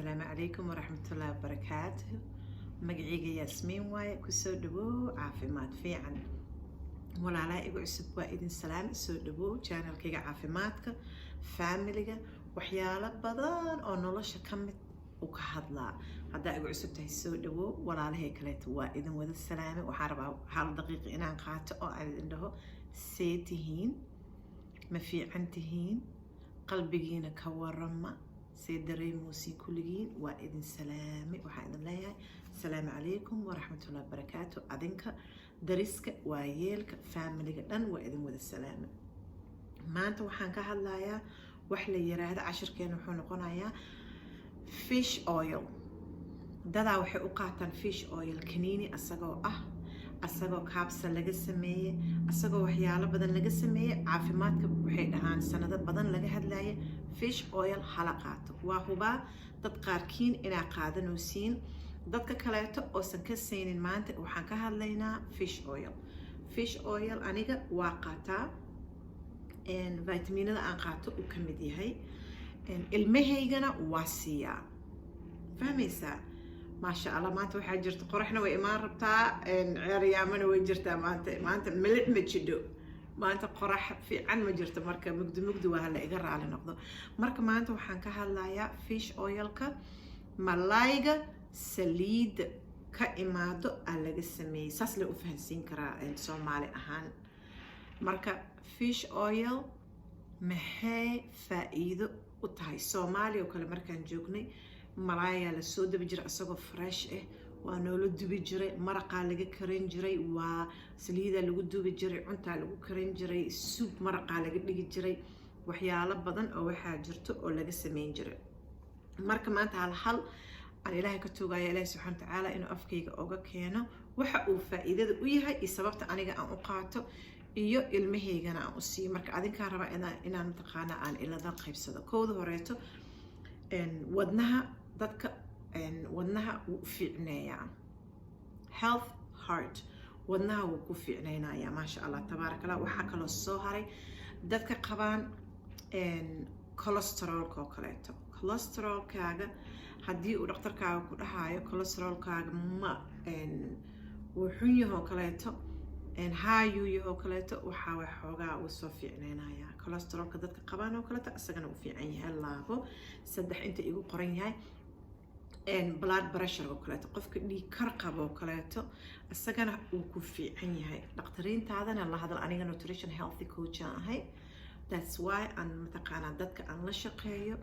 السلام عليكم ورحمة الله وبركاته. مقعيقة ياسمين واي كسو دبو عافيمات فيعن ولا لا إيقو عسب وايدين سلام سو دبو channel كيغا عافيماتك فاميليغا وحيالة بدان أو نولاشا كمت وكهدلا هدا إيقو عسب تهي سو دبو ولا لهي كليت وايدين وذا السلامة وحاربا حال دقيقة إنان قاتو أو عايدين دهو سيتهين ما في عنتهين قلبينا كورما سيدري موسي كلين وإذن سلامي وحايد الله السلام عليكم ورحمة الله وبركاته أذنك درسك ويلك فاميلي جدا وإذن وذ السلامة ما أنت وحان كهلايا وحلي يراد 10 كانوا حون قنايا فيش أويل دادا وحي أقاطن فيش أويل كنيني asagoo kaabsa laga sameeyay asagoo waxyaalo badan laga sameeyay caafimaadka waxay dhahaan sanado badan laga hadlayo fish oil hala qaato waa hubaa dad qaarkiin inaa qaadanaysiin dadka kaleeto oo san ka saynin maanta waxaan ka hadlaynaa fish oil aniga waa qaataa vitaminada aan qaato uu ka mid yahay ilmahaygana waa siiyaa fahmaysaa ما شاء الله ما أنت واحد جرت قرحنا وإيمان ربطة عريامنا وجرتها ما أنت ملح متشدو ما أنت قرح في عن ما جرت مركب مقدو وهلا يقرأ على نقطة مركب ما أنت وحن كهلا فيش أويلك ملايقة سليد كإمادو على جسمي ساسل أفهمسين كرا الصومالي أهان مركب فيش أويل محي فائدة وتهاي صومالي وكل مركب جوكني مرايا للسودة بجري أساقو فريش waa noola dubi jiray maraqa laga karin jiray waa saliida lagu dubi jiray cunta lagu karin jiray soup maraqa laga dhigi jiray waxyaalo badan oo waxa jirto oo laga sameyn jiray marka maanta hal aan ilaahay ka toogaya ilaahay subhanahu wa ta'ala inuu afkayga oga keeno waxa uu faa'iidada u yahay iyo sababta aniga aan u qaato iyo ilmahaygana aan u siiyo marka adinka raba inaan taqaana aan ilada qaybsado kooda horeeto wadnaha dadka wadnaha wuu fiicneeyaa health heart wadnaha wuu ku fiicneynayaa maasha allah tabaaraka allah waxaa kaloo soo haray dadka qabaan cholesterolka oo kaleeto cholesterolkaaga haddii uu dhakhtarkaaga ku dhahayo cholesterolkaaga ma wuu xun yahoo kaleeto haayu yahoo kaleeto waxaa way xoogaa uu soo fiicneynayaa cholesterolka dadka qabaan oo kaleeto isagana uu fiican yahay laabo 3 inta igu qoran yahay blood pressure oo kaleeto qofka dhiig kar qabo oo kaleeto asagana uu ku fiican yahay dhaqtariintaadana la hadal aniga nutrition healthy coach ahay that's why aan mataqaana dadka aan la shaqeeyo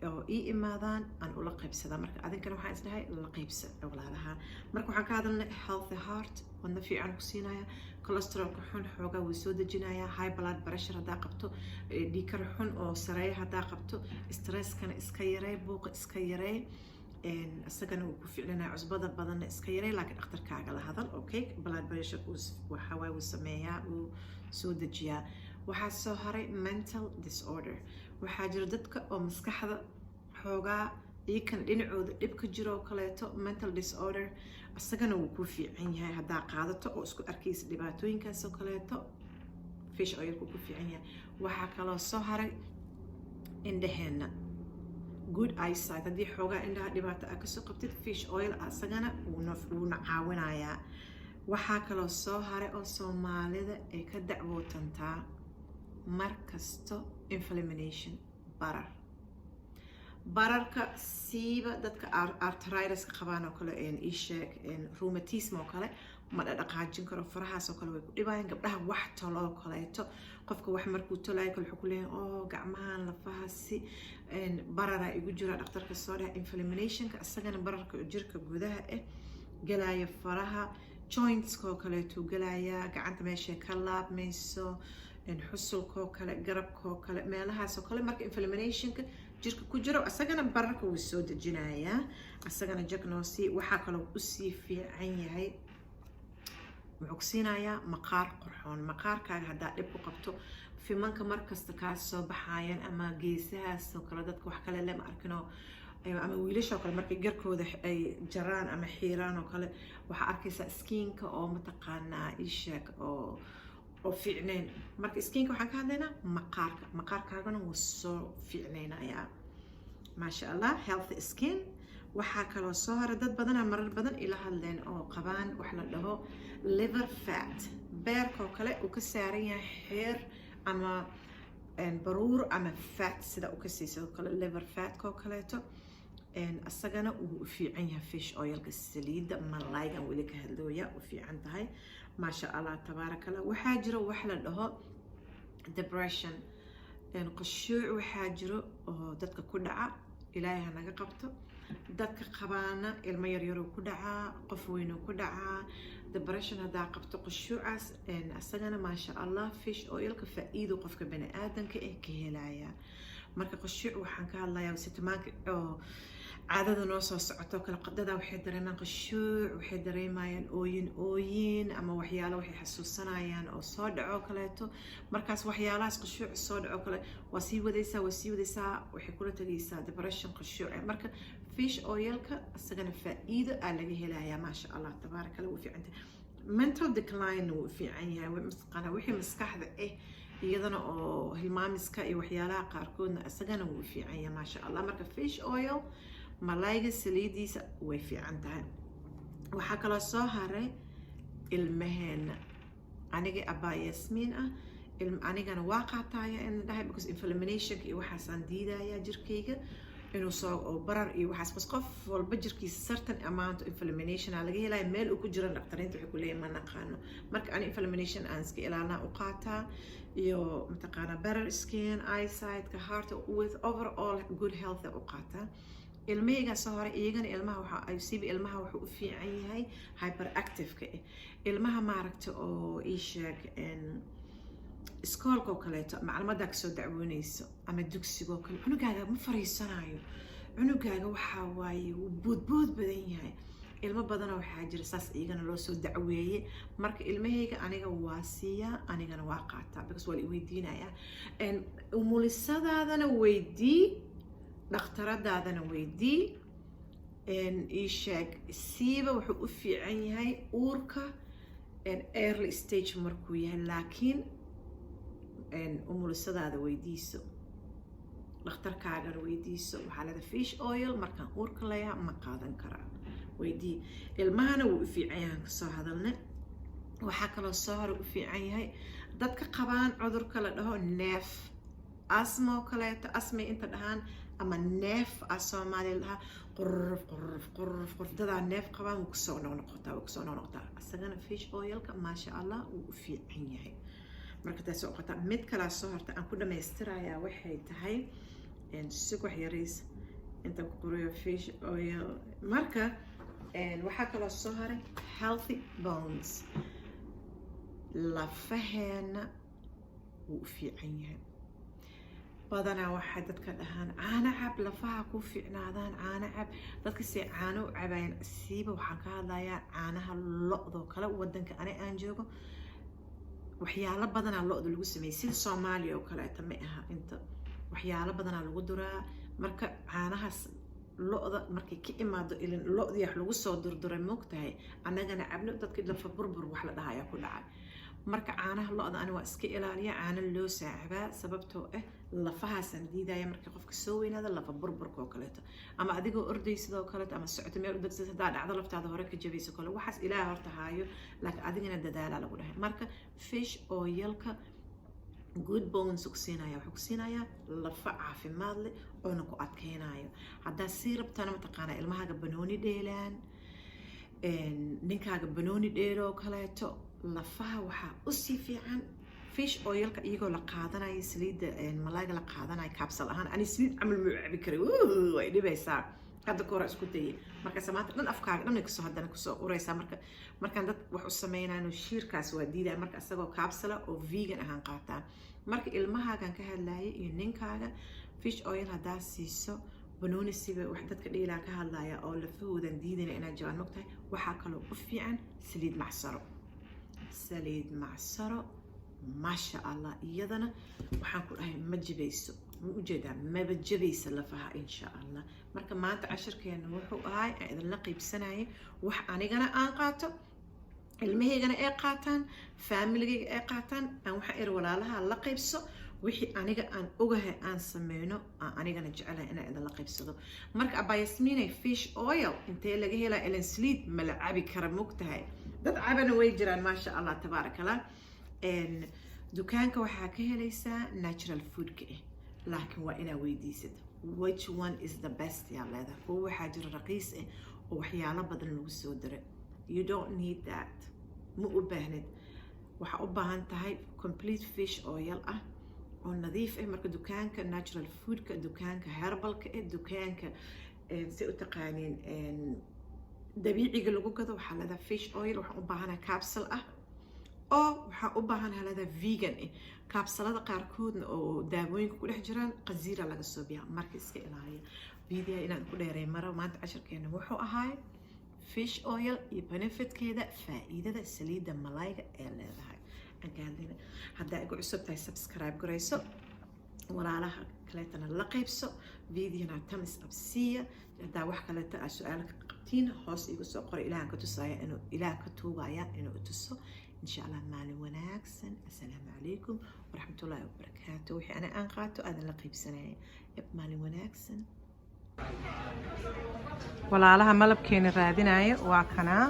oo ii imaadaan aan ula qaybsada marka adinkana waxaan isdahay la qaybsa awlaadaha marka waxaan ka hadalnay healthy heart wadna fiican ku siinaya cholesterolka xun xoogaa wuu soo dejinayaa high blood pressure hadaa qabto dhiig kar xun oo sareeya hadaa qabto stresskana iska yaree buuqa iska yaree asagana wuu ku fiicnaa cusbada badanna iska yaree laakiin dhakhtarkaaga la hadal okay blood pressure waxa way uu sameeyaa uu soo dejiyaa waxaa soo haray mental disorder waxaa jira dadka oo maskaxda xoogaa iyakan dhinacooda dhib ka jiro oo kaleeto mental disorder asagana wuu ku fiican yahay haddaa qaadato oo isku arkaysa dhibaatooyinkaas oo kaleeto fish oilku ku fiican yahay waxaa kaloo soo haray indhaheena good eyesight haddii xoogaa indhaha dhibaato ah kasoo qabtid fish oil asagana wuuna caawinayaa waxaa kaloo soo haray oo soomaalida ay ka dacwootantaa markasto inflammation bararka siiba dadka arthritis qabaan oo kale isheeg rheumatism oo kale ma dhaqaajin karo farahaas oo kale way ku dhibayaan gabdhaha wax tolo oo kaleeto qofka wax markuu tolaayo kale wuxuu ku leeyahay oo gacmahan lafahaasi barara igu jira dhakhtarka soo dhahay inflammationka asagana bararka jirka gudaha galaya faraha joints oo kaleeto galaya gacanta meesha ka laabmayso xusulkoo kale garabkoo kale meelahaas oo kale marka inflammationka jirka ku jiro asagana bararka wuu soo dejinayaa asagana jagnosi waxaa kaloo u sii fiican yahay wuxuu siinayaa maqaar qurxoon maqaarkaaga haddaa dhib ku qabto fimanka markasta kaa soo baxayaan ama geesahaas oo kale dadka wax kale lama arkino ama wiilasha kale markay garkooda ay jaraan ama xiiraan oo kale waxaa arkaysaa skinka oo mataqaanaa isheeg oo fiicneen marka skinka waxaan ka hadlaynaa maqaarkaagana wuu soo fiicneynayaa maasha allah healthy skin. waxaa kaloo soo hara dad badanaa marar badan ila hadleen oo qabaan wax la dhaho liver fat, beerkoo kale uu ka saaran yahay xeer ama baruur ama fat sida uu ka siiso kale liver fatkoo kaleeto asagana uu u fiican yahay fish oilka saliidda malaygan weli ka hadlooya u fiican tahay maasha allah tabaarakallah. waxaa jiro wax la dhaho depression, qashuuc waxaa jiro oo dadka ku dhaca, ilaahay ha naga qabto. dadka qabaana ilmo yaryaroo ku dhacaa, qof weynoo ku dhacaa. depression haddaa qabto qashuucaas asagana maasha allah fish oilka faa'iido qofka bani aadanka ka helaya. marka qashuuc waxaan ka hadlayaa sitamaanka oo caadada noo soo socoto kale qadadaa waxay dareemaan qashuuc, waxay dareemayaan ooyin ama waxyaalo waxay xasuusanayaan oo soo dhaco kaleeto. markaas waxyaalahaas qashuuc soo dhaco kale waa sii wadaysaa waxay kula tagaysaa depression qashuuc. marka fish oilka asagana faa'iido aa laga helayaa maasha allah tabaaraka allah. wuu fiican tahay mental decline, wuu fiican yahay wixii maskaxda iyadana oo hilmaamiska iyo waxyaalaha qaarkoodna asagana wuu fiican yahay maasha allah. marka fish oil malayga saliidiisa way fiican tahay. waxaa kaloo soo haray ilmaheena, aniga abaa yasmiin ah anigana waa qaataaya in dhahay because inflammation iyo waxaasaan diidaya jirkayga inuu soo barar iyo waxaas, bas qof walba jirkiisa certain amount of inflammation laga helaya meel uu ku jiro dhaqtariinta waxay ku leeyahay ma naqaano. marka ani inflammation aan iska ilaalina u qaataa iyo mataqaana better skin, eyesight, heart, with overall good health u qaataa. ilmahayga soo hore iyagana ilmaha ilmaha wuxuu u fiican yahay hyperactive-ka ilmaha maaragta oo ii sheeg iskoolka oo kaleeto macluumaadda kasoo dacwoonayso ama dugsigoo kale, cunugaaga ma fariisanayo, cunugaaga waxaa waaye wuu boodbood badan yahay. ilmo badana waxaa jira saas iyagana loo soo dacweeyey. marka ilmahayga aniga waa siiyaa, anigana waa qaataa because waa la weydiinayaa. umulisadaadana weydii, dhakhtaradaadana weydii, ii sheeg siiba wuxuu u fiican yahay uurka early stage markuu yahay, laakiin umulisadaada weydiiso, dhakhtarkaagana weydiiso. waxaa leeda fish oil markaan uurka leeyaha ma qaadan karaa, weydii. ilmahana wuu u fiican yahay kasoo hadalne. waxaa kaloo soo hore u fiican yahay dadka qabaan cudurka la dhaho neef asma oo kaleeto, asmay inta dhahaan ama neef soomaaliya lahaa quruf dadaa neef qabaan wuu kusoo noqnoqotaa asagana fish oilka maasha allah wuu u fiican yahay. marka taas oo qota mid kala soo horta aan ku dhameystirayaa waxay tahay sugax yariis inta ku qoriyo fish oil. marka waxaa kaloo soo haray healthy bones, lafaheena wuu u fiican yahay. badanaa waxay dadka dhahaan caano cab lafaha ku fiicnaadaan, caano cab. dadka si caano u cabayaan siiba waxaan ka hadlayaa caanaha lo-doo kale. wadanka ani aan joogo waxyaalo badanaa lo-da lagu sameeyey sida soomaaliya oo kaleeta ma aha, inta waxyaalo badanaa lagu duraa. marka caanahaas lo-da markay ka imaado ilin lo-dii wax lagu soo durduray moogtahay annagana cabno, dadka lafa burbur wax la dhahayaa ku dhacay. marka caanaha lo-da ani waa iska ilaaliya, caano loo saacbaa sababtoo lafahaasaan diidaya markii qofka soo weynaada lafa burburka oo kaleeto, ama adigoo orday sidoo kaleeto, ama socoto meel u degsan haddaa dhacdo laftaada hore ka jabayso kale, waxaas ilaaha horta haayo, laakiin adigana dadaalaa lagu dhahay. marka fish oilka good bones ku siinaya, wuxuu ku siinayaa lafa caafimaad leh oona ku adkeynayo. haddaa sii rabtana mataqaanaa ilmahaaga banooni dheelaan, ninkaaga banooni dheeloo kaleeto, lafaha waxaa usii fiican fish oilka iyagoo la qaadanayo saliidda malayga la qaadanayo capsule ahaan. ani saliid camal muu cabi karay, way dhibaysaa. hadda ka hore isku dayay markaas maanta dhan afkaaga dhan kasoo haddana kusoo uraysaa. markaan dad wax u sameynayno shiirkaas waa diidaya. marka isagoo capsule oo vegan ahaan qaataa. marka ilmahaagan ka hadlayay iyo ninkaaga fish oil haddaa siiso banooni siba wax dadka dheelaa ka hadlaya oo lafahoodan diidana inaad jawaan mogtahay. waxaa kaloo u fiican saliid macsaro maasha allah, iyadana waxaan ku dhahay ma jabayso, ma ujeedaa maba jabaysa lafaha insha allah. marka maanta cashirkeena wuxuu ahay aan idinla qaybsanayay wax anigana aan qaato, ilmahaygana ay qaataan, familigayga ay qaataan, aan waxaa walaalaha la qaybso wixii aniga aan ogahay aan sameyno aan anigana jecelahay inaan idin la qaybsado marka abaa yasmiinay fish oil intee laga helaa ilan saliid ma la cabi kara mogtahay dad cabana way jiraan maasha allah tabaaraka allah dukaanka waxaa ka helaysaa natural foodka laakiin waa inaa weydiisad which one is the best yaa leedahay kuwa waxaa jira raqiis oo waxyaalo badan lagu soo diray you don't need that ma u baahnid waxaa u baahan tahay complete fish oil oo nadiif marka dukaanka natural foodka dukaanka herbalka dukaanka si u taqaaniin dabiiciga lagu gado waxaa leedahay fish oil waxaan u baahanahay capsule oo waxaan u baahanahay leedahay vegan capsulada qaarkoodna oo daawooyinka ku dhex jiraan qasiira laga soo biyaa marka iska ilaaliya video inaan ku dheeray maro maanta casharkeena wuxuu ahaay fish oil iyo benefitkeeda faa'iidada saliidda malayga ee leedahay agaadina haddaa igu cusub tahay subscribe garayso walaalaha kaleetana la qaybso videona thumbs up siiya haddaa wax kaleeta aa su-aalo ka qabtiin hoos igu soo qoro ilaahan ka tusaya inuu ilaah ka tuugaya inuu tuso insha allah maalin wanaagsan assalaamu calaykum waraxmatullaahi wabarakaatu wixii ana aan qaato aadan la qaybsanaya maalin wanaagsan walaalaha malabkeena raadinaya waa kanaa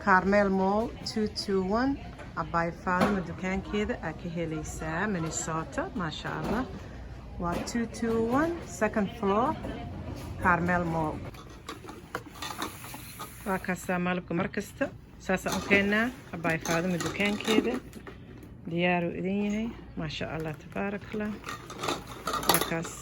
Carmel Mall 221 Abay Fatima dukaankeeda aa ka helaysaa Minnesota maasha allah waa 221 second floor Carmel Mall waa kaasaa malabka markasta saasaan u keenaa Abay Fatima dukaankeeda diyaaru idin yahay maasha allah tabaarakallah waa kaas